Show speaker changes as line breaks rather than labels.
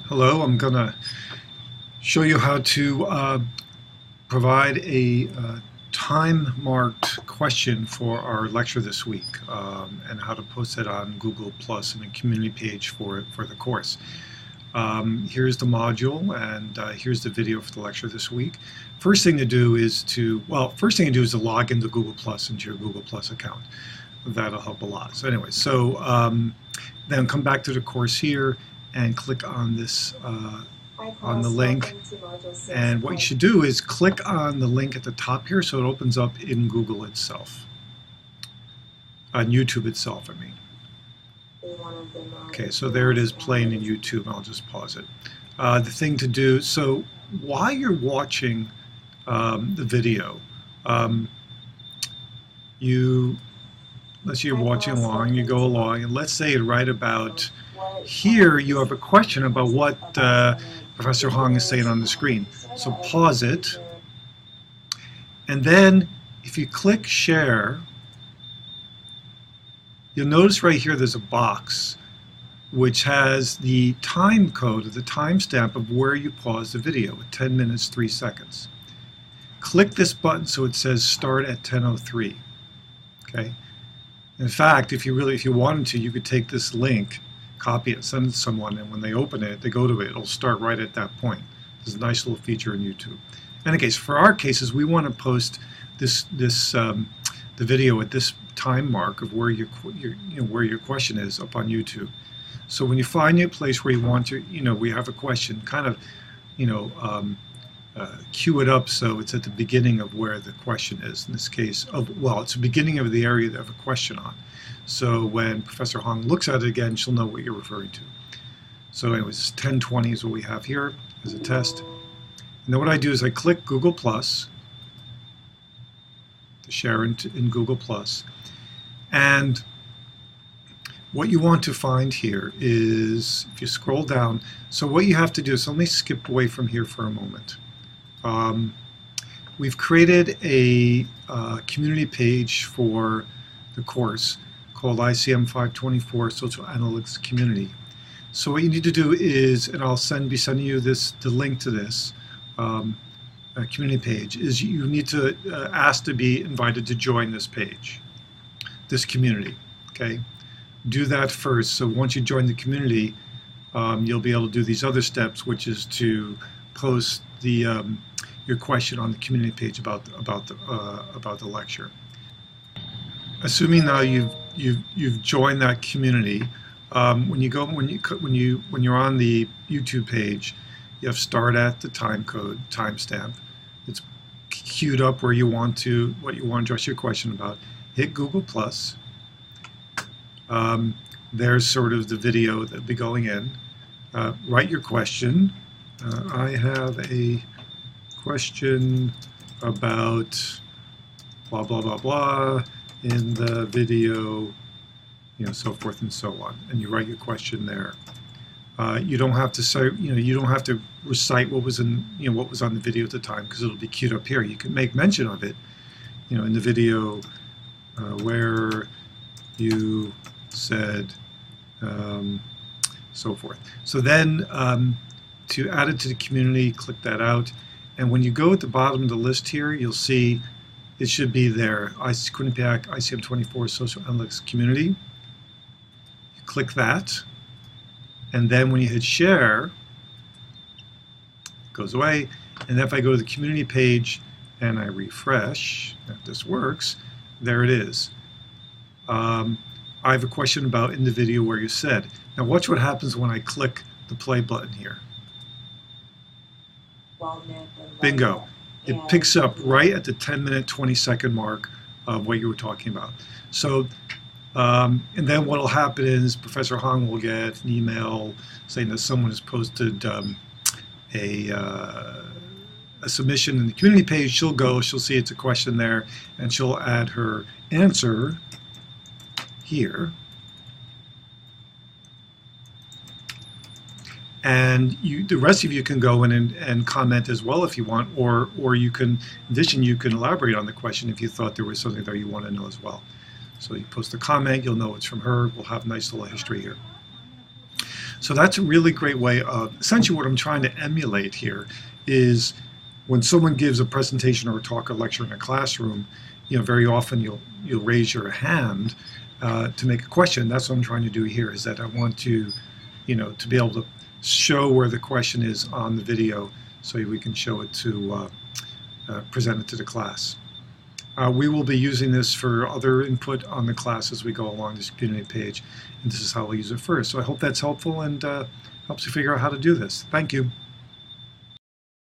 Hello, I'm going to show you how to provide a time-marked question for our lecture this week and how to post it on Google Plus and a community page for the course. Here's the module and here's the video for the lecture this week. First thing to do is to log into Google Plus into your Google Plus account. That'll help a lot. So anyway, then come back to the course here and click on this on the link, and what you should do is click on the link at the top here so it opens up in Google itself, on YouTube itself I mean. Okay, so there it is playing in YouTube. I'll just pause it. The thing to do, so while you're watching the video, let's say you're watching along, you go along, and let's say right about here you have a question about what Professor Hong is saying on the screen. So pause it, and then if you click share, you'll notice right here there's a box which has the time code, or the timestamp of where you pause the video at 10 minutes 3 seconds. Click this button so it says start at 10:03. Okay. In fact, if you wanted to, you could take this link, copy it, send it to someone, and when they open it, they go to it, it'll start right at that point. There's a nice little feature in YouTube. In any case, for our cases, we want to post the video at this time mark of where where your question is up on YouTube. So when you find a place where you want to, we have a question, kind of, cue it up so it's at the beginning of where the question is. In this case, it's the beginning of the area that I have a question on. So when Professor Hong looks at it again, she'll know what you're referring to. So anyways, 10:20 is what we have here as a test. And then what I do is I click Google Plus to share in Google Plus. And what you want to find here is, if you scroll down, so what you have to do is, let me skip away from here for a moment. We've created a community page for the course called ICM 524 Social Analytics Community. So what you need to do is, and I'll be sending you the link to this community page, is you need to ask to be invited to join this page, this community. Okay, do that first. So once you join the community, you'll be able to do these other steps, which is to post your question on the community page about the lecture. Assuming now you've joined that community, when you're on the YouTube page, you have start at the timestamp. It's queued up where what you want to address your question about. Hit Google Plus. There's sort of the video that'll be going in. Write your question. I have a question about blah blah blah blah in the video, so forth and so on, and you write your question there. You don't have to say, you don't have to recite what was on the video at the time, because it'll be queued up here. You can make mention of it, in the video where you said so forth. So then to add it to the community, click that out, and when you go at the bottom of the list here, you'll see it should be there, Quinnipiac ICM 24 Social Analytics Community. You click that, and then when you hit share, it goes away. And then if I go to the community page and I refresh, if this works, there it is. I have a question about in the video where you said. Now watch what happens when I click the play button here. Bingo. It picks up right at the 10-minute 20-second mark of what you were talking about. So, and then what will happen is Professor Hong will get an email saying that someone has posted a submission in the community page. She'll see it's a question there, and she'll add her answer here. And the rest of you can go in and comment as well if you want, or you can, in addition, you can elaborate on the question if you thought there was something there you want to know as well. So you post a comment, you'll know it's from her. We'll have a nice little history here. So that's a really great way of, essentially what I'm trying to emulate here is when someone gives a presentation or a talk or lecture in a classroom, very often you'll raise your hand to make a question. That's what I'm trying to do here, is that I want to, to be able to show where the question is on the video so we can show it to, present it to the class. We will be using this for other input on the class as we go along this community page, and this is how we'll use it first. So I hope that's helpful and helps you figure out how to do this. Thank you.